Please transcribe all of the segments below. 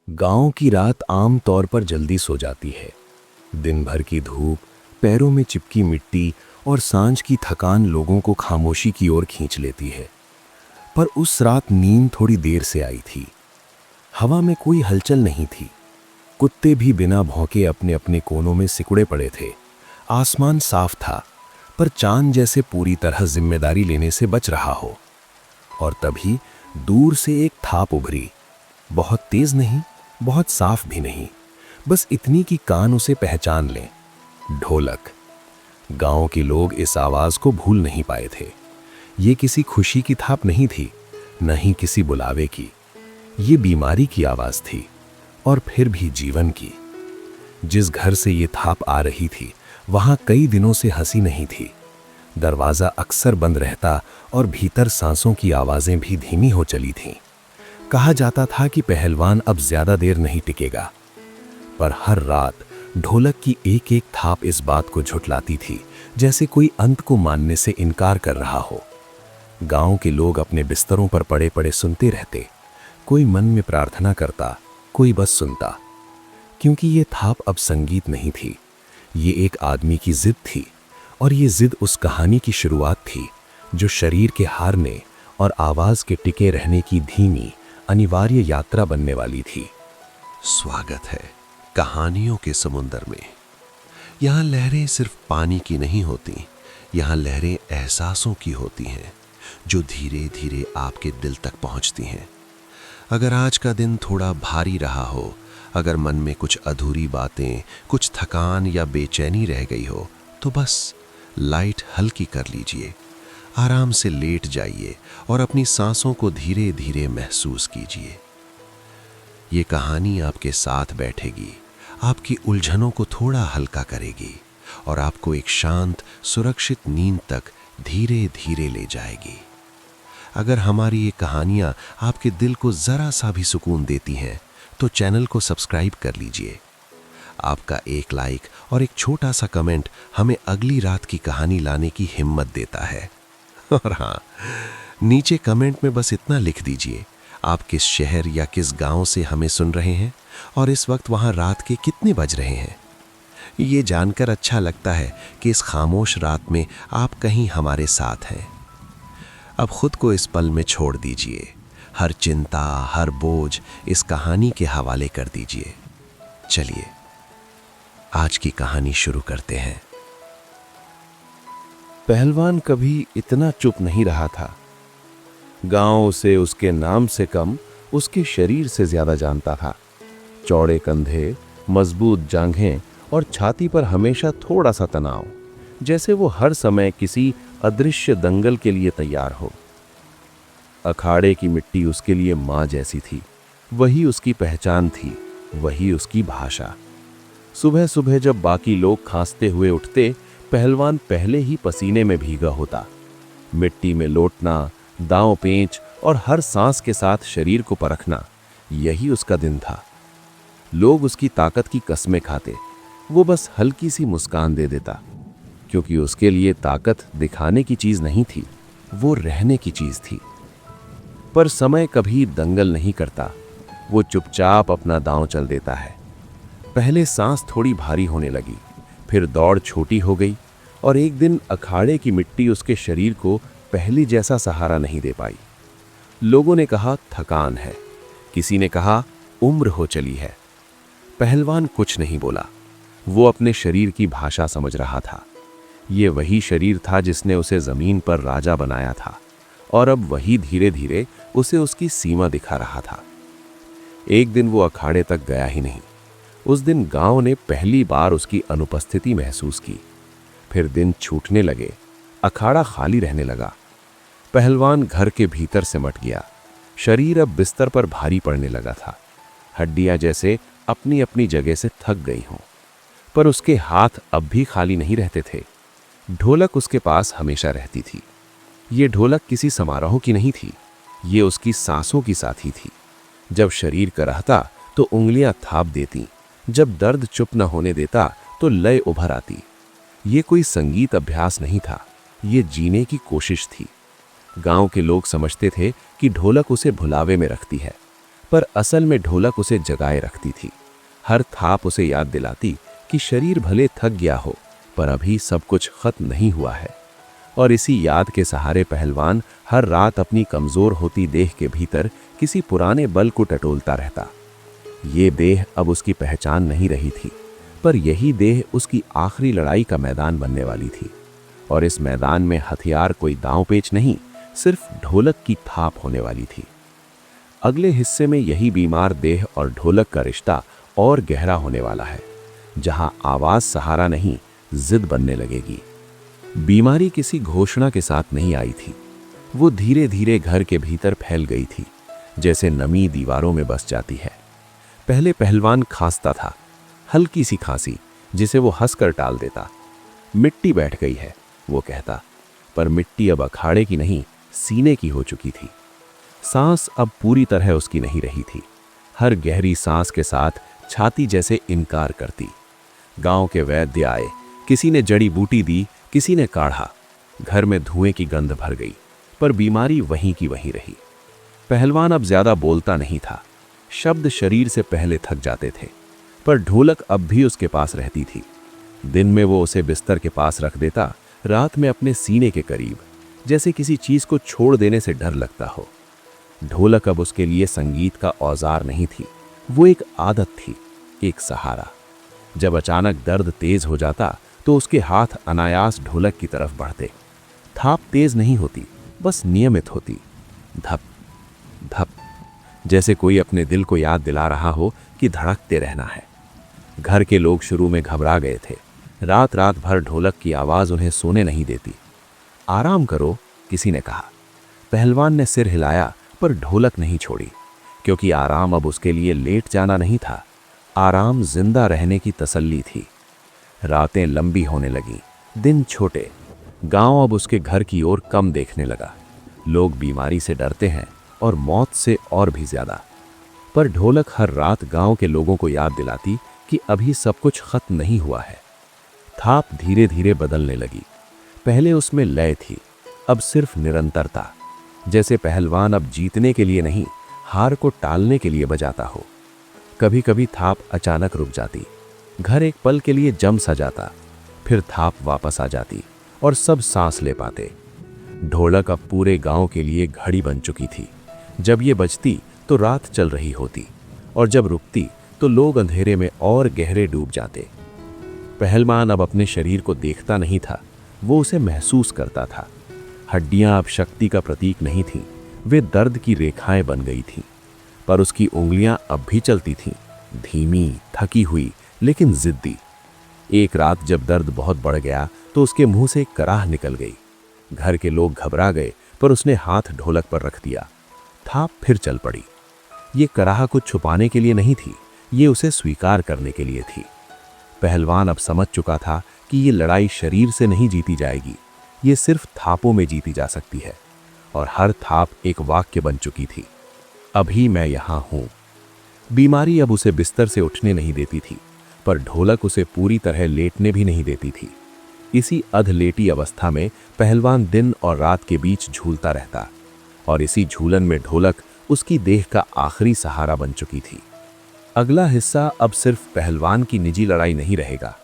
गांव की रात आम तौर पर जल्दी सो जाती है। दिन भर की धूप, पैरों में चिपकी मिट्टी और सांझ की थकान लोगों को खामोशी की ओर खींच लेती है। पर उस रात नींद थोड़ी देर से आई थी। हवा में कोई हलचल नहीं थी। कुत्ते भी बिना भौंके अपने अपने कोनों में सिकुड़े पड़े थे। आसमान साफ था, पर चांद जैसे पूरी तरह जिम्मेदारी लेने से बच रहा हो। और तभी दूर से एक थाप उभरी। बहुत तेज नहीं, बहुत साफ भी नहीं, बस इतनी कि कान उसे पहचान लें। ढोलक। गांव के लोग इस आवाज को भूल नहीं पाए थे। ये किसी खुशी की थाप नहीं थी, न ही किसी बुलावे की। ये बीमारी की आवाज थी, और फिर भी जीवन की। जिस घर से ये थाप आ रही थी, वहां कई दिनों से हंसी नहीं थी। दरवाजा अक्सर बंद रहता और भीतर सांसों की आवाजें भी धीमी हो चली थीं। कहा जाता था कि पहलवान अब ज्यादा देर नहीं टिकेगा। पर हर रात ढोलक की एक एक थाप इस बात को झुठलाती थी, जैसे कोई अंत को मानने से इनकार कर रहा हो। गांव के लोग अपने बिस्तरों पर पड़े पड़े सुनते रहते। कोई मन में प्रार्थना करता, कोई बस सुनता। क्योंकि ये थाप अब संगीत नहीं थी, ये एक आदमी की जिद थी। और ये जिद उस कहानी की शुरुआत थी, जो शरीर के हारने और आवाज के टिके रहने की धीमी, अनिवार्य यात्रा बनने वाली थी। स्वागत है कहानियों के समुंदर में। यहाँ लहरें सिर्फ पानी की नहीं होती, यहाँ लहरें एहसासों की होती हैं, जो धीरे धीरे आपके दिल तक पहुँचती हैं। अगर आज का दिन थोड़ा भारी रहा हो, अगर मन में कुछ अधूरी बातें, कुछ थकान या बेचैनी रह गई हो, तो बस लाइट हल्की कर लीजिए, आराम से लेट जाइए और अपनी सांसों को धीरे धीरे महसूस कीजिए। ये कहानी आपके साथ बैठेगी, आपकी उलझनों को थोड़ा हल्का करेगी और आपको एक शांत, सुरक्षित नींद तक धीरे धीरे ले जाएगी। अगर हमारी ये कहानियाँ आपके दिल को ज़रा सा भी सुकून देती हैं, तो चैनल को सब्सक्राइब कर लीजिए। आपका एक लाइक और एक छोटा सा कमेंट हमें अगली रात की कहानी लाने की हिम्मत देता है। और हाँ, नीचे कमेंट में बस इतना लिख दीजिए, आप किस शहर या किस गांव से हमें सुन रहे हैं और इस वक्त वहां रात के कितने बज रहे हैं। ये जानकर अच्छा लगता है कि इस खामोश रात में आप कहीं हमारे साथ हैं। अब खुद को इस पल में छोड़ दीजिए। हर चिंता, हर बोझ इस कहानी के हवाले कर दीजिए। चलिए आज की कहानी शुरू करते हैं। पहलवान कभी इतना चुप नहीं रहा था। गांव उसे उसके नाम से कम उसके शरीर से ज्यादा जानता था। चौड़े कंधे, मजबूत जांघें और छाती पर हमेशा थोड़ा सा तनाव, जैसे वो हर समय किसी अदृश्य दंगल के लिए तैयार हो। अखाड़े की मिट्टी उसके लिए माँ जैसी थी। वही उसकी पहचान थी, वही उसकी भाषा। सुबह सुबह जब बाकी लोग खांसते हुए उठते, पहलवान पहले ही पसीने में भीगा होता। मिट्टी में लोटना, दांव पेंच और हर सांस के साथ शरीर को परखना, यही उसका दिन था। लोग उसकी ताकत की कस्में खाते, वो बस हल्की सी मुस्कान दे देता, क्योंकि उसके लिए ताकत दिखाने की चीज नहीं थी, वो रहने की चीज थी। पर समय कभी दंगल नहीं करता, वो चुपचाप अपना दांव चल देता है। पहले सांस थोड़ी भारी होने लगी, फिर दौड़ छोटी हो गई, और एक दिन अखाड़े की मिट्टी उसके शरीर को पहले जैसा सहारा नहीं दे पाई। लोगों ने कहा थकान है, किसी ने कहा उम्र हो चली है। पहलवान कुछ नहीं बोला। वो अपने शरीर की भाषा समझ रहा था। ये वही शरीर था जिसने उसे जमीन पर राजा बनाया था, और अब वही धीरे धीरे उसे उसकी सीमा दिखा रहा था। एक दिन वो अखाड़े तक गया ही नहीं। उस दिन गांव ने पहली बार उसकी अनुपस्थिति महसूस की। फिर दिन छूटने लगे, अखाड़ा खाली रहने लगा। पहलवान घर के भीतर सिमट गया। शरीर अब बिस्तर पर भारी पड़ने लगा था। हड्डियां जैसे अपनी अपनी जगह से थक गई हों। पर उसके हाथ अब भी खाली नहीं रहते थे। ढोलक उसके पास हमेशा रहती थी। ये ढोलक किसी समारोह की नहीं थी, ये उसकी सांसों की साथी थी। जब शरीर करहता तो उंगलियां थाप देती, जब दर्द चुप न होने देता तो लय उभर आती। ये कोई संगीत अभ्यास नहीं था, ये जीने की कोशिश थी। गांव के लोग समझते थे कि ढोलक उसे भुलावे में रखती है, पर असल में ढोलक उसे जगाए रखती थी। हर थाप उसे याद दिलाती कि शरीर भले थक गया हो, पर अभी सब कुछ खत्म नहीं हुआ है। और इसी याद के सहारे पहलवान हर रात अपनी कमजोर होती देह के भीतर किसी पुराने बल को टटोलता रहता। ये देह अब उसकी पहचान नहीं रही थी, पर यही देह उसकी आखिरी लड़ाई का मैदान बनने वाली थी। और इस मैदान में हथियार कोई दांव पेच नहीं, सिर्फ ढोलक की थाप होने वाली थी। अगले हिस्से में यही बीमार देह और ढोलक का रिश्ता और गहरा होने वाला है, जहां आवाज सहारा नहीं, जिद बनने लगेगी। बीमारी किसी घोषणा के साथ नहीं आई थी, वो धीरे धीरे घर के भीतर फैल गई थी, जैसे नमी दीवारों में बस जाती है। पहले पहलवान खांसता था, हल्की सी खांसी जिसे वो हंसकर टाल देता। मिट्टी बैठ गई है, वो कहता, पर मिट्टी अब अखाड़े की नहीं, सीने की हो चुकी थी। सांस अब पूरी तरह उसकी नहीं रही थी, हर गहरी सांस के साथ छाती जैसे इनकार करती। गांव के वैद्य आए, किसी ने जड़ी बूटी दी, किसी ने काढ़ा। घर में धुएं की गंध भर गई, पर बीमारी वहीं की वहीं रही। पहलवान अब ज्यादा बोलता नहीं था, शब्द शरीर से पहले थक जाते थे, पर ढोलक अब भी उसके पास रहती थी। दिन में वो उसे बिस्तर के पास रख देता, रात में अपने सीने के करीब, जैसे किसी चीज को छोड़ देने से डर लगता हो। ढोलक अब उसके लिए संगीत का औजार नहीं थी, वो एक आदत थी, एक सहारा। जब अचानक दर्द तेज हो जाता तो उसके हाथ अनायास ढोलक की तरफ बढ़ते। थाप तेज नहीं होती, बस नियमित होती, धप धप, जैसे कोई अपने दिल को याद दिला रहा हो कि धड़कते रहना है। घर के लोग शुरू में घबरा गए थे, रात रात भर ढोलक की आवाज उन्हें सोने नहीं देती। आराम करो, किसी ने कहा। पहलवान ने सिर हिलाया, पर ढोलक नहीं छोड़ी, क्योंकि आराम अब उसके लिए लेट जाना नहीं था, आराम जिंदा रहने की तसल्ली थी। रातें लंबी होने लगीं, दिन छोटे। गांव अब उसके घर की ओर कम देखने लगा। लोग बीमारी से डरते हैं और मौत से और भी ज्यादा। पर ढोलक हर रात गांव के लोगों को याद दिलाती कि अभी सब कुछ खत्म नहीं हुआ है। थाप धीरे धीरे बदलने लगी। पहले उसमें लय थी, अब सिर्फ निरंतरता, जैसे पहलवान अब जीतने के लिए नहीं, हार को टालने के लिए बजाता हो। कभी कभी थाप अचानक रुक जाती, घर एक पल के लिए जम सा जाता, फिर थाप वापस आ जाती और सब सांस ले पाते। ढोलक अब पूरे गांव के लिए घड़ी बन चुकी थी। जब ये बजती तो रात चल रही होती, और जब रुकती तो लोग अंधेरे में और गहरे डूब जाते। पहलवान अब अपने शरीर को देखता नहीं था, वो उसे महसूस करता था। हड्डियां अब शक्ति का प्रतीक नहीं थीं, वे दर्द की रेखाएं बन गई थीं। पर उसकी उंगलियां अब भी चलती थीं, धीमी, थकी हुई, लेकिन जिद्दी। एक रात जब दर्द बहुत बढ़ गया तो उसके मुंह से एक कराह निकल गई। घर के लोग घबरा गए, पर उसने हाथ ढोलक पर रख दिया। थाप फिर चल पड़ी। ये कराह कुछ छुपाने के लिए नहीं थी, ये उसे स्वीकार करने के लिए थी। पहलवान अब समझ चुका था कि ये लड़ाई शरीर से नहीं जीती जाएगी, ये सिर्फ थापों में जीती जा सकती है। और हर थाप एक वाक्य बन चुकी थी, अभी मैं यहां हूं। बीमारी अब उसे बिस्तर से उठने नहीं देती थी, पर ढोलक उसे पूरी तरह लेटने भी नहीं देती थी। इसी अधलेटी अवस्था में पहलवान दिन और रात के बीच झूलता रहता, और इसी झूलन में ढोलक उसकी देह का आखिरी सहारा बन चुकी थी। अगला हिस्सा अब सिर्फ पहलवान की निजी लड़ाई नहीं रहेगा।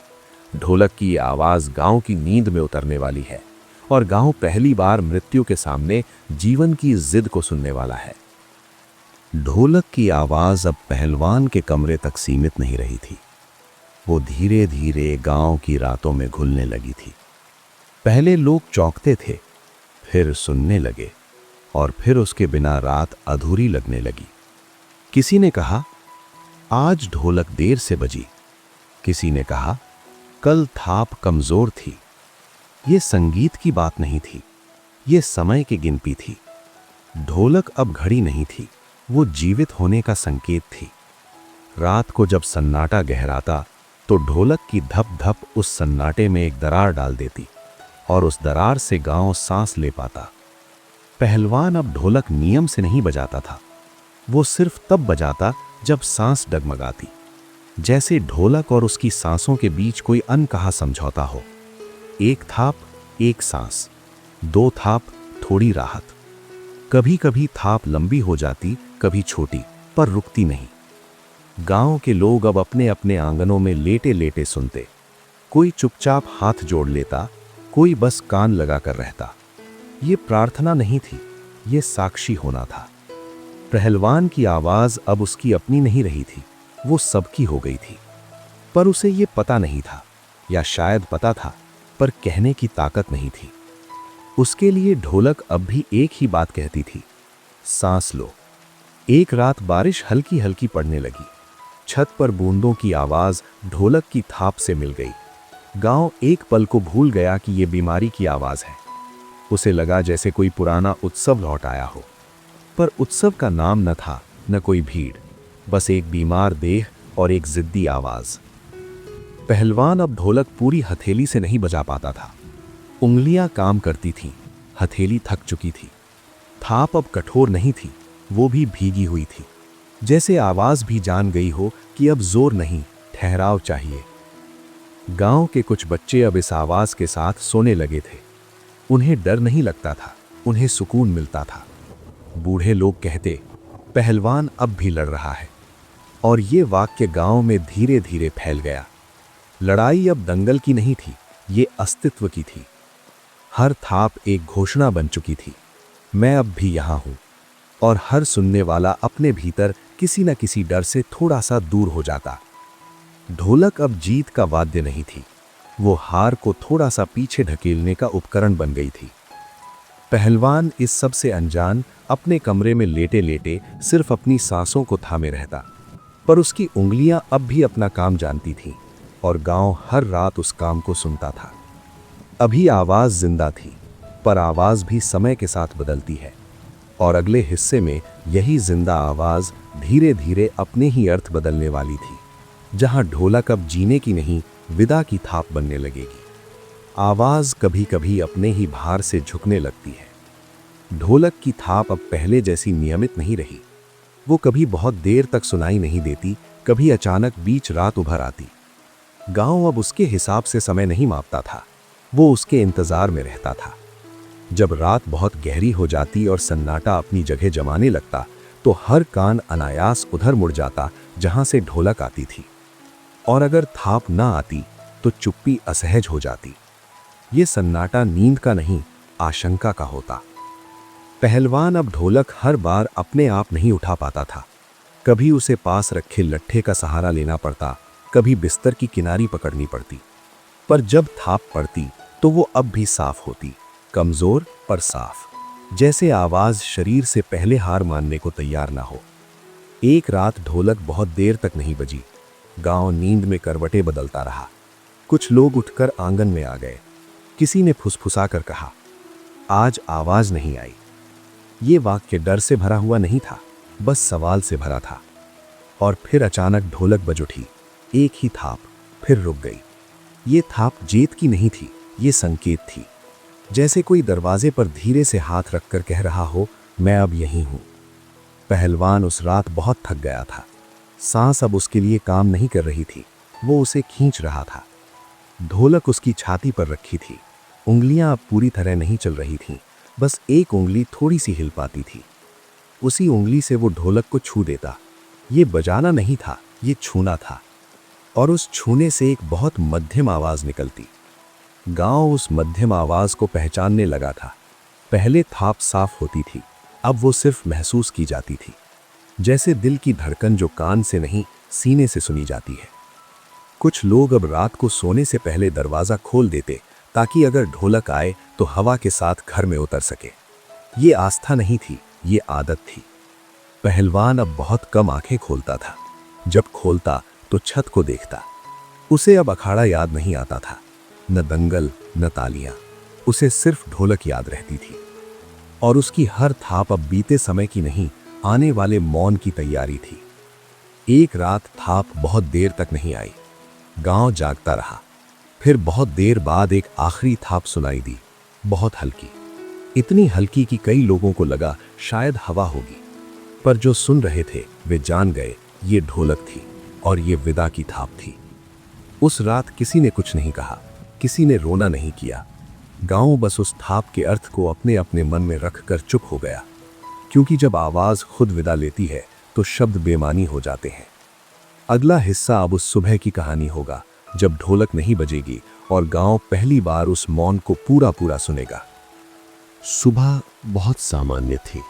ढोलक की आवाज गांव की नींद में उतरने वाली है, और गांव पहली बार मृत्यु के सामने जीवन की जिद को सुनने वाला है। ढोलक की आवाज अब पहलवान के कमरे तक सीमित नहीं रही थी, वो धीरे धीरे गांव की रातों में घुलने लगी थी। पहले लोग चौंकते थे, फिर सुनने लगे, और फिर उसके बिना रात अधूरी लगने लगी। किसी ने कहा, आज ढोलक देर से बजी। किसी ने कहा, कल थाप कमजोर थी। ये संगीत की बात नहीं थी, ये समय की गिनती थी। ढोलक अब घड़ी नहीं थी, वो जीवित होने का संकेत थी। रात को जब सन्नाटा गहराता तो ढोलक की धप धप उस सन्नाटे में एक दरार डाल देती, और उस दरार से गांव सांस ले पाता। पहलवान अब ढोलक नियम से नहीं बजाता था, वो सिर्फ तब बजाता जब सांस डगमगाती, जैसे ढोलक और उसकी सांसों के बीच कोई अनकहा समझौता हो। एक थाप, एक सांस, दो थाप, थोड़ी राहत। कभी कभी थाप लंबी हो जाती, कभी छोटी, पर रुकती नहीं। गांव के लोग अब अपने अपने आंगनों में लेटे लेटे सुनते। कोई चुपचाप हाथ जोड़ लेता, कोई बस कान लगाकर रहता। ये प्रार्थना नहीं थी, ये साक्षी होना था। पहलवान की आवाज अब उसकी अपनी नहीं रही थी, वो सबकी हो गई थी। पर उसे ये पता नहीं था, या शायद पता था पर कहने की ताकत नहीं थी। उसके लिए ढोलक अब भी एक ही बात कहती थी, सांस लो। एक रात बारिश हल्की हल्की पड़ने लगी। छत पर बूंदों की आवाज ढोलक की थाप से मिल गई। गांव एक पल को भूल गया कि ये बीमारी की आवाज है। उसे लगा जैसे कोई पुराना उत्सव लौट आया हो। पर उत्सव का नाम न था, न कोई भीड़, बस एक बीमार देह और एक जिद्दी आवाज। पहलवान अब ढोलक पूरी हथेली से नहीं बजा पाता था। उंगलियां काम करती थीं, हथेली थक चुकी थी। थाप अब कठोर नहीं थी, वो भी भीगी हुई थी। जैसे आवाज भी जान गई हो कि अब जोर नहीं, ठहराव चाहिए। गांव के कुछ बच्चे अब इस आवाज के साथ सोने लगे थे। उन्हें डर नहीं लगता था, उन्हें सुकून मिलता था। बूढ़े लोग कहते, पहलवान अब भी लड़ रहा है। और ये वाक्य गांव में धीरे धीरे फैल गया। लड़ाई अब दंगल की नहीं थी, ये अस्तित्व की थी। हर थाप एक घोषणा बन चुकी थी, मैं अब भी यहां हूं। और हर सुनने वाला अपने भीतर किसी न किसी डर से थोड़ा सा दूर हो जाता। ढोलक अब जीत का वाद्य नहीं थी, वो हार को थोड़ा सा पीछे ढकेलने का उपकरण बन गई थी। पहलवान इस सब से अनजान अपने कमरे में लेटे लेटे सिर्फ अपनी सांसों को थामे रहता। पर उसकी उंगलियां अब भी अपना काम जानती थीं, और गांव हर रात उस काम को सुनता था। अभी आवाज जिंदा थी, पर आवाज भी समय के साथ बदलती है। और अगले हिस्से में यही जिंदा आवाज धीरे धीरे अपने ही अर्थ बदलने वाली थी। जहां ढोलक अब जीने की नहीं, विदा की थाप बनने लगेगी। आवाज कभी कभी अपने ही भार से झुकने लगती है। ढोलक की थाप अब पहले जैसी नियमित नहीं रही। वो कभी बहुत देर तक सुनाई नहीं देती, कभी अचानक बीच रात उभर आती। गांव अब उसके हिसाब से समय नहीं मापता था, वो उसके इंतजार में रहता था। जब रात बहुत गहरी हो जाती और सन्नाटा अपनी जगह जमाने लगता, तो हर कान अनायास उधर मुड़ जाता जहां से ढोलक आती थी। और अगर थाप ना आती तो चुप्पी असहज हो जाती। ये सन्नाटा नींद का नहीं, आशंका का होता। पहलवान अब ढोलक हर बार अपने आप नहीं उठा पाता था। कभी उसे पास रखे लट्ठे का सहारा लेना पड़ता, कभी बिस्तर की किनारी पकड़नी पड़ती। पर जब थाप पड़ती तो वो अब भी साफ होती, कमजोर पर साफ, जैसे आवाज शरीर से पहले हार मानने को तैयार ना हो। एक रात ढोलक बहुत देर तक नहीं बजी। गांव नींद में करवटें बदलता रहा। कुछ लोग उठकर आंगन में आ गए। किसी ने फुसफुसा कर कहा, आज आवाज नहीं आई। ये वाक्य डर से भरा हुआ नहीं था, बस सवाल से भरा था। और फिर अचानक ढोलक बज उठी। एक ही थाप, फिर रुक गई। ये थाप जीत की नहीं थी, ये संकेत थी। जैसे कोई दरवाजे पर धीरे से हाथ रखकर कह रहा हो, मैं अब यहीं हूं। पहलवान उस रात बहुत थक गया था। सांस अब उसके लिए काम नहीं कर रही थी, वो उसे खींच रहा था। ढोलक उसकी छाती पर रखी थी। उंगलियां अब पूरी तरह नहीं चल रही थीं, बस एक उंगली थोड़ी सी हिल पाती थी। उसी उंगली से वो ढोलक को छू देता। ये बजाना नहीं था, ये छूना था। और उस छूने से एक बहुत मध्यम आवाज निकलती। गांव उस मध्यम आवाज को पहचानने लगा था। पहले थाप साफ होती थी, अब वो सिर्फ महसूस की जाती थी, जैसे दिल की धड़कन जो कान से नहीं सीने से सुनी जाती है। कुछ लोग अब रात को सोने से पहले दरवाजा खोल देते, ताकि अगर ढोलक आए तो हवा के साथ घर में उतर सके। ये आस्था नहीं थी, ये आदत थी। पहलवान अब बहुत कम आंखें खोलता था। जब खोलता तो छत को देखता। उसे अब अखाड़ा याद नहीं आता था, न दंगल न तालियां। उसे सिर्फ ढोलक याद रहती थी। और उसकी हर थाप अब बीते समय की नहीं, आने वाले मौन की तैयारी थी। एक रात थाप बहुत देर तक नहीं आई। गांव जागता रहा। फिर बहुत देर बाद एक आखिरी थाप सुनाई दी, बहुत हल्की, इतनी हल्की कि कई लोगों को लगा शायद हवा होगी। पर जो सुन रहे थे वे जान गए ये ढोलक थी, और ये विदा की थाप थी। उस रात किसी ने कुछ नहीं कहा, किसी ने रोना नहीं किया। गांव बस उस थाप के अर्थ को अपने अपने मन में रखकर चुप हो गया। क्योंकि जब आवाज खुद विदा लेती है तो शब्द बेमानी हो जाते हैं। अगला हिस्सा अब उस सुबह की कहानी होगा जब ढोलक नहीं बजेगी और गांव पहली बार उस मौन को पूरा पूरा सुनेगा। सुबह बहुत सामान्य थी।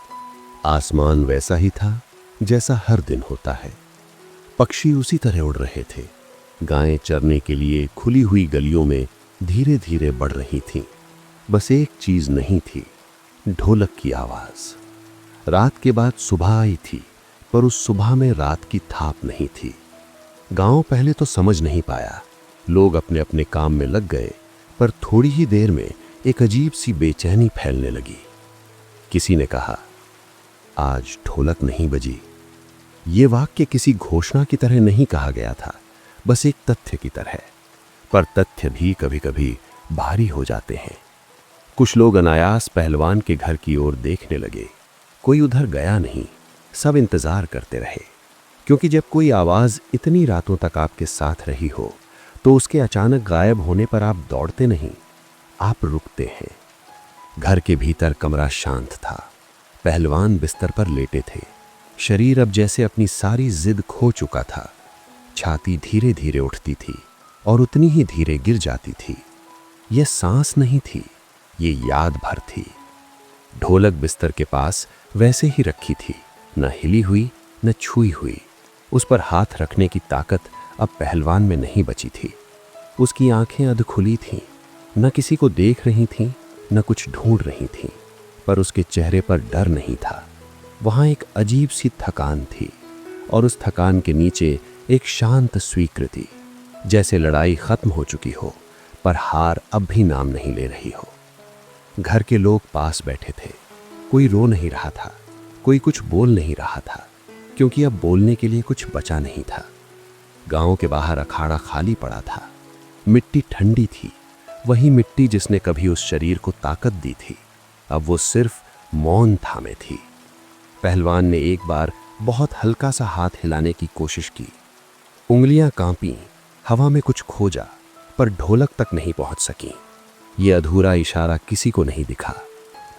आसमान वैसा ही था जैसा हर दिन होता है। पक्षी उसी तरह उड़ रहे थे। गायें चरने के लिए खुली हुई गलियों में धीरे धीरे बढ़ रही थीं। बस एक चीज नहीं थी, ढोलक की आवाज। रात के बाद सुबह आई थी, पर उस सुबह में रात की थाप नहीं थी। गांव पहले तो समझ नहीं पाया। लोग अपने अपने काम में लग गए, पर थोड़ी ही देर में एक अजीब सी बेचैनी फैलने लगी। किसी ने कहा, आज ढोलक नहीं बजी। ये वाक्य किसी घोषणा की तरह नहीं कहा गया था, बस एक तथ्य की तरह। पर तथ्य भी कभी कभी भारी हो जाते हैं। कुछ लोग अनायास पहलवान के घर की ओर देखने लगे। कोई उधर गया नहीं, सब इंतजार करते रहे, क्योंकि जब कोई आवाज इतनी रातों तक आपके साथ रही हो तो उसके अचानक गायब होने पर आप दौड़ते नहीं, आप रुकते हैं। घर के भीतर कमरा शांत था। पहलवान बिस्तर पर लेटे थे। शरीर अब जैसे अपनी सारी जिद खो चुका था। छाती धीरे धीरे उठती थी और उतनी ही धीरे गिर जाती थी। यह सांस नहीं थी, ये याद भर थी। ढोलक बिस्तर के पास वैसे ही रखी थी, न हिली हुई न छुई हुई। उस पर हाथ रखने की ताकत अब पहलवान में नहीं बची थी। उसकी आंखें अध खुली थीं, न किसी को देख रही थीं, न कुछ ढूंढ रही थीं, पर उसके चेहरे पर डर नहीं था। वहां एक अजीब सी थकान थी, और उस थकान के नीचे एक शांत स्वीकृति, जैसे लड़ाई खत्म हो चुकी हो, पर हार अब भी नाम नहीं ले रही हो। घर के लोग पास बैठे थे। कोई रो नहीं रहा था, कोई कुछ बोल नहीं रहा था, क्योंकि अब बोलने के लिए कुछ बचा नहीं था। गांव के बाहर अखाड़ा खाली पड़ा था। मिट्टी ठंडी थी, वही मिट्टी जिसने कभी उस शरीर को ताकत दी थी, अब वो सिर्फ मौन थामे थी। पहलवान ने एक बार बहुत हल्का सा हाथ हिलाने की कोशिश की। उंगलियां कांपी, हवा में कुछ खोजा, पर ढोलक तक नहीं पहुंच सकी। ये अधूरा इशारा किसी को नहीं दिखा,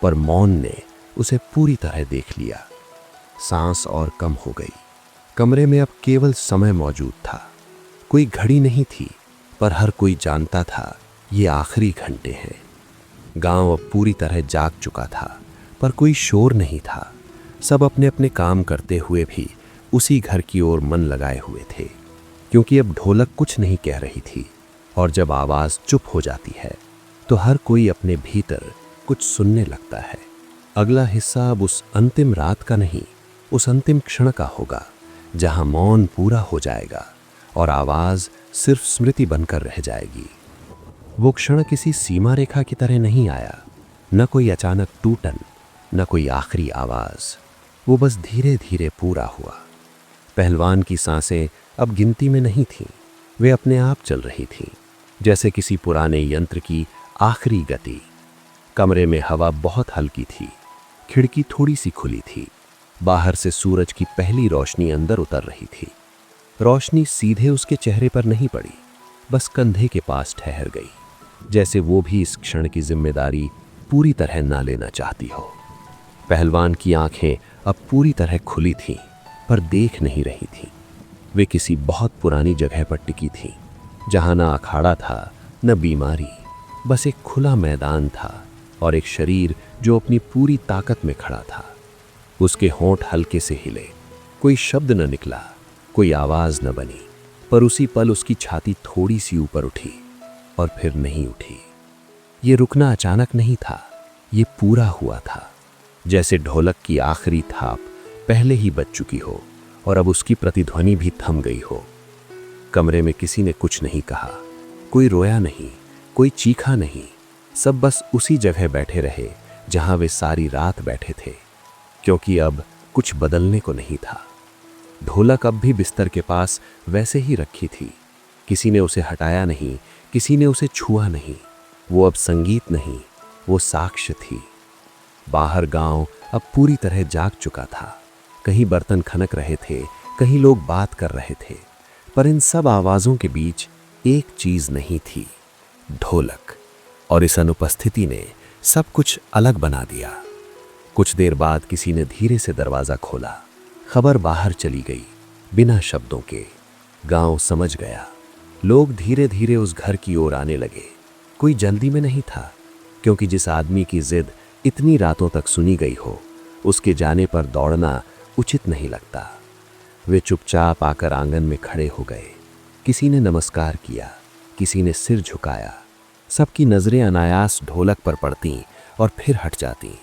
पर मौन ने उसे पूरी तरह देख लिया। सांस और कम हो गई। कमरे में अब केवल समय मौजूद था। कोई घड़ी नहीं थी, पर हर कोई जानता था ये आखिरी घंटे हैं। गांव अब पूरी तरह जाग चुका था, पर कोई शोर नहीं था। सब अपने अपने काम करते हुए भी उसी घर की ओर मन लगाए हुए थे, क्योंकि अब ढोलक कुछ नहीं कह रही थी, और जब आवाज चुप हो जाती है तो हर कोई अपने भीतर कुछ सुनने लगता है। अगला हिस्सा अब उस अंतिम रात का नहीं, उस अंतिम क्षण का होगा, जहां मौन पूरा हो जाएगा और आवाज सिर्फ स्मृति बनकर रह जाएगी। वो क्षण किसी सीमा रेखा की तरह नहीं आया, न कोई अचानक टूटन, न कोई आखिरी आवाज। वो बस धीरे धीरे पूरा हुआ। पहलवान की सांसें अब गिनती में नहीं थीं, वे अपने आप चल रही थीं, जैसे किसी पुराने यंत्र की आखिरी गति। कमरे में हवा बहुत हल्की थी, खिड़की थोड़ी सी खुली थी। बाहर से सूरज की पहली रोशनी अंदर उतर रही थी। रोशनी सीधे उसके चेहरे पर नहीं पड़ी, बस कंधे के पास ठहर गई, जैसे वो भी इस क्षण की जिम्मेदारी पूरी तरह ना लेना चाहती हो। पहलवान की आंखें अब पूरी तरह खुली थीं, पर देख नहीं रही थीं। वे किसी बहुत पुरानी जगह पर टिकी थीं, जहां ना अखाड़ा था न बीमारी, बस एक खुला मैदान था और एक शरीर जो अपनी पूरी ताकत में खड़ा था। उसके होंठ हल्के से हिले, कोई शब्द न निकला, कोई आवाज न बनी, पर उसी पल उसकी छाती थोड़ी सी ऊपर उठी और फिर नहीं उठी। ये रुकना अचानक नहीं था, ये पूरा हुआ था, जैसे ढोलक की आखिरी थाप पहले ही बज चुकी हो और अब उसकी प्रतिध्वनि भी थम गई हो। कमरे में किसी ने कुछ नहीं कहा, कोई रोया नहीं, कोई चीखा नहीं, सब बस उसी जगह बैठे रहे जहां वे सारी रात बैठे थे, क्योंकि अब कुछ बदलने को नहीं था। ढोलक अब भी बिस्तर के पास वैसे ही रखी थी। किसी ने उसे हटाया नहीं, किसी ने उसे छुआ नहीं। वो अब संगीत नहीं, वो साक्ष्य थी। बाहर गांव अब पूरी तरह जाग चुका था। कहीं बर्तन खनक रहे थे, कहीं लोग बात कर रहे थे, पर इन सब आवाजों के बीच एक चीज नहीं थी, ढोलक। और इस अनुपस्थिति ने सब कुछ अलग बना दिया। कुछ देर बाद किसी ने धीरे से दरवाजा खोला। खबर बाहर चली गई, बिना शब्दों के। गांव समझ गया। लोग धीरे धीरे उस घर की ओर आने लगे। कोई जल्दी में नहीं था, क्योंकि जिस आदमी की जिद इतनी रातों तक सुनी गई हो, उसके जाने पर दौड़ना उचित नहीं लगता। वे चुपचाप आकर आंगन में खड़े हो गए। किसी ने नमस्कार किया, किसी ने सिर झुकाया। सबकी नजरें अनायास ढोलक पर पड़ती और फिर हट जाती,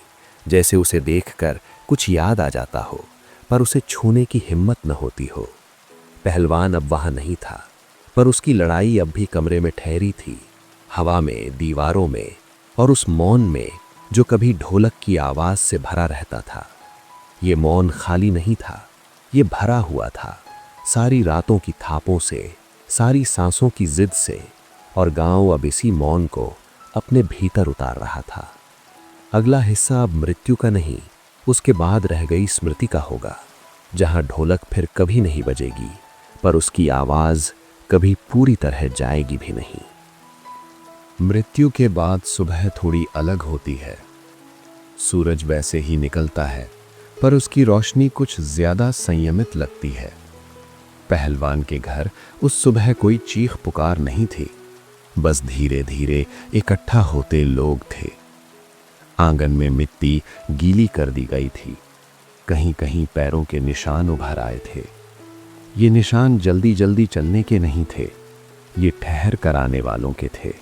जैसे उसे देखकर कुछ याद आ जाता हो, पर उसे छूने की हिम्मत न होती हो। पहलवान अब वहां नहीं था, पर उसकी लड़ाई अब भी कमरे में ठहरी थी, हवा में, दीवारों में और उस मौन में जो कभी ढोलक की आवाज से भरा रहता था। ये मौन खाली नहीं था, ये भरा हुआ था सारी रातों की थापों से, सारी सांसों की जिद से, और गांव अब इसी मौन को अपने भीतर उतार रहा था। अगला हिस्सा अब मृत्यु का नहीं, उसके बाद रह गई स्मृति का होगा, जहां ढोलक फिर कभी नहीं बजेगी, पर उसकी आवाज कभी पूरी तरह जाएगी भी नहीं। मृत्यु के बाद सुबह थोड़ी अलग होती है। सूरज वैसे ही निकलता है, पर उसकी रोशनी कुछ ज्यादा संयमित लगती है। पहलवान के घर उस सुबह कोई चीख पुकार नहीं थी, बस धीरे धीरे इकट्ठा होते लोग थे। आंगन में मिट्टी गीली कर दी गई थी, कहीं कहीं पैरों के निशान उभर आए थे। ये निशान जल्दी जल्दी चलने के नहीं थे, ये ठहर कर आने वालों के थे।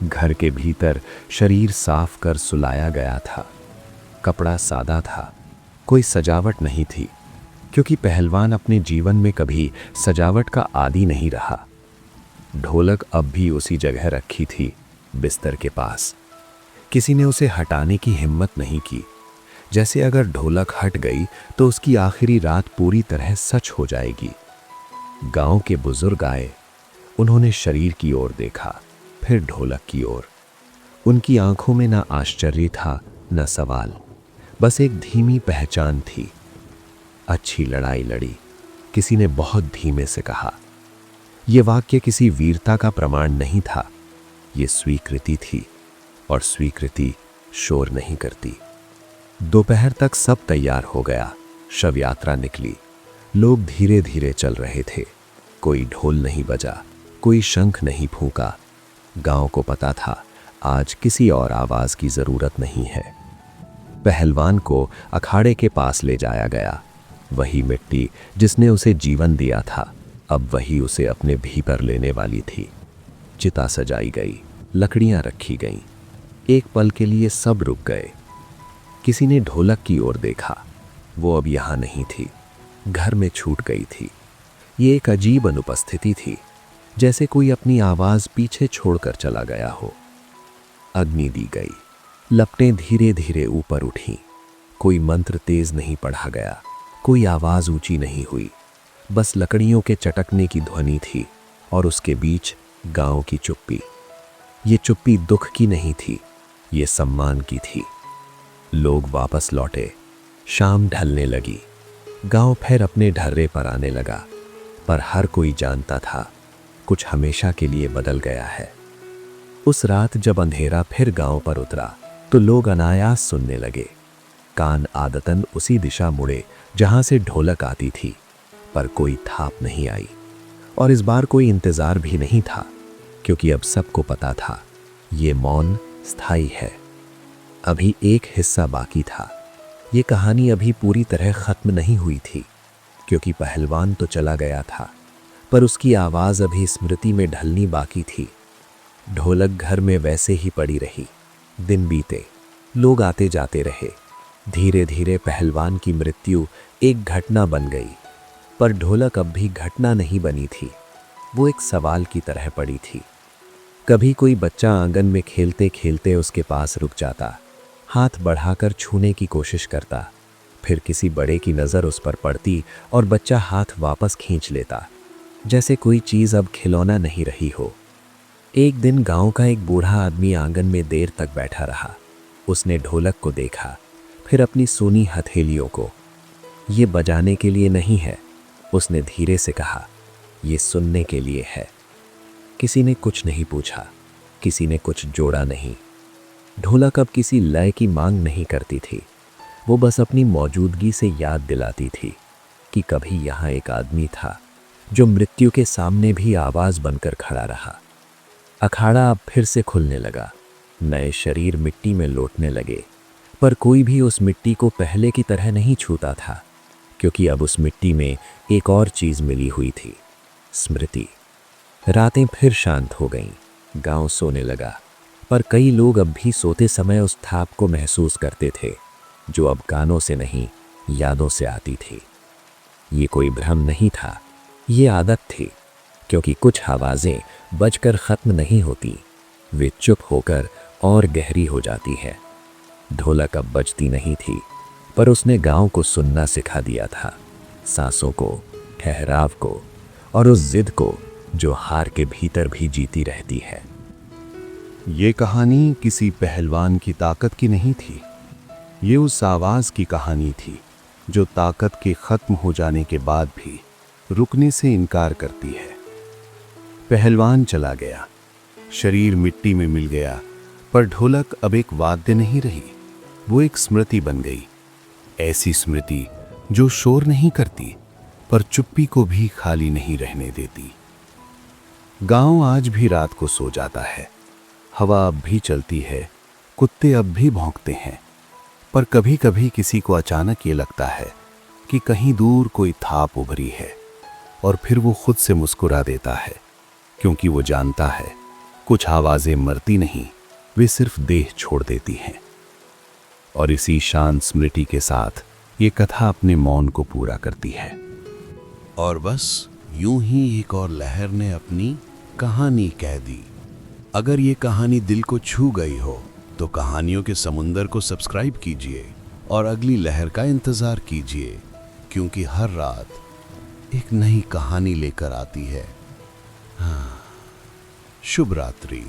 घर के भीतर शरीर साफ कर सुलाया गया था। कपड़ा सादा था, कोई सजावट नहीं थी, क्योंकि पहलवान अपने जीवन में कभी सजावट का आदी नहीं रहा। ढोलक अब भी उसी जगह रखी थी, बिस्तर के पास। किसी ने उसे हटाने की हिम्मत नहीं की, जैसे अगर ढोलक हट गई तो उसकी आखिरी रात पूरी तरह सच हो जाएगी। गांव के बुजुर्ग आए, उन्होंने शरीर की ओर देखा, फिर ढोलक की ओर। उनकी आंखों में ना आश्चर्य था, न सवाल, बस एक धीमी पहचान थी। अच्छी लड़ाई लड़ी, किसी ने बहुत धीमे से कहा। यह वाक्य किसी वीरता का प्रमाण नहीं था, यह स्वीकृति थी, और स्वीकृति शोर नहीं करती। दोपहर तक सब तैयार हो गया, शव यात्रा निकली। लोग धीरे धीरे चल रहे थे। कोई ढोल नहीं बजा, कोई शंख नहीं फूंका। गांव को पता था आज किसी और आवाज की जरूरत नहीं है। पहलवान को अखाड़े के पास ले जाया गया। वही मिट्टी जिसने उसे जीवन दिया था, अब वही उसे अपने भीतर लेने वाली थी। चिता सजाई गई, लकड़ियां रखी गईं। एक पल के लिए सब रुक गए। किसी ने ढोलक की ओर देखा, वो अब यहां नहीं थी, घर में छूट गई थी। ये एक अजीब अनुपस्थिति थी, जैसे कोई अपनी आवाज पीछे छोड़कर चला गया हो। अग्नि दी गई, लपटें धीरे धीरे ऊपर उठी। कोई मंत्र तेज नहीं पढ़ा गया, कोई आवाज ऊंची नहीं हुई, बस लकड़ियों के चटकने की ध्वनि थी, और उसके बीच गांव की चुप्पी। ये चुप्पी दुख की नहीं थी, ये सम्मान की थी। लोग वापस लौटे, शाम ढलने लगी। गांव फिर अपने ढर्रे पर आने लगा, पर हर कोई जानता था कुछ हमेशा के लिए बदल गया है। उस रात जब अंधेरा फिर गांव पर उतरा, तो लोग अनायास सुनने लगे। कान आदतन उसी दिशा मुड़े जहां से ढोलक आती थी, पर कोई थाप नहीं आई। और इस बार कोई इंतजार भी नहीं था, क्योंकि अब सबको पता था ये मौन स्थायी है। अभी एक हिस्सा बाकी था। ये कहानी अभी पूरी तरह खत्म नहीं हुई थी, क्योंकि पहलवान तो चला गया था, पर उसकी आवाज अभी स्मृति में ढलनी बाकी थी। ढोलक घर में वैसे ही पड़ी रही। दिन बीते, लोग आते जाते रहे। धीरे धीरे पहलवान की मृत्यु एक घटना बन गई, पर ढोलक अब भी घटना नहीं बनी थी। वो एक सवाल की तरह पड़ी थी। कभी कोई बच्चा आंगन में खेलते खेलते उसके पास रुक जाता, हाथ बढ़ाकर छूने की कोशिश करता। फिर किसी बड़े की नज़र उस पर पड़ती और बच्चा हाथ वापस खींच लेता, जैसे कोई चीज़ अब खिलौना नहीं रही हो। एक दिन गांव का एक बूढ़ा आदमी आंगन में देर तक बैठा रहा। उसने ढोलक को देखा, फिर अपनी सूनी हथेलियों को। ये बजाने के लिए नहीं है, उसने धीरे से कहा, ये सुनने के लिए है। किसी ने कुछ नहीं पूछा, किसी ने कुछ जोड़ा नहीं। ढोलक अब किसी लय की मांग नहीं करती थी, वो बस अपनी मौजूदगी से याद दिलाती थी। कि कभी यहाँ एक आदमी था जो मृत्यु के सामने भी आवाज बनकर खड़ा रहा। अखाड़ा अब फिर से खुलने लगा, नए शरीर मिट्टी में लौटने लगे, पर कोई भी उस मिट्टी को पहले की तरह नहीं छूता था, क्योंकि अब उस मिट्टी में एक और चीज मिली हुई थी, स्मृति। रातें फिर शांत हो गईं, गांव सोने लगा, पर कई लोग अब भी सोते समय उस थाप को महसूस करते थे, जो अब गानों से नहीं, यादों से आती थी। ये कोई भ्रम नहीं था, ये आदत थी, क्योंकि कुछ आवाजें बजकर खत्म नहीं होती, वे चुप होकर और गहरी हो जाती है। ढोलक अब बजती नहीं थी, पर उसने गांव को सुनना सिखा दिया था, सांसों को, ठहराव को, और उस जिद को जो हार के भीतर भी जीती रहती है। ये कहानी किसी पहलवान की ताकत की नहीं थी, ये उस आवाज की कहानी थी जो ताकत के खत्म हो जाने के बाद भी रुकने से इनकार करती है। पहलवान चला गया, शरीर मिट्टी में मिल गया, पर ढोलक अब एक वाद्य नहीं रही, वो एक स्मृति बन गई। ऐसी स्मृति जो शोर नहीं करती, पर चुप्पी को भी खाली नहीं रहने देती। गांव आज भी रात को सो जाता है, हवा अब भी चलती है, कुत्ते अब भी भौंकते हैं, पर कभी कभी किसी को अचानक ये लगता है कि कहीं दूर कोई थाप उभरी है, और फिर वो खुद से मुस्कुरा देता है, क्योंकि वो जानता है कुछ आवाजें मरती नहीं, वे सिर्फ देह छोड़ देती हैं। और इसी शांत स्मृति के साथ ये कथा अपने मौन को पूरा करती है। और बस यूं ही एक और लहर ने अपनी कहानी कह दी। अगर ये कहानी दिल को छू गई हो तो कहानियों के समुंदर को सब्सक्राइब कीजिए और अगली लहर का इंतजार कीजिए, क्योंकि हर रात एक नई कहानी लेकर आती है। हाँ, शुभ रात्रि।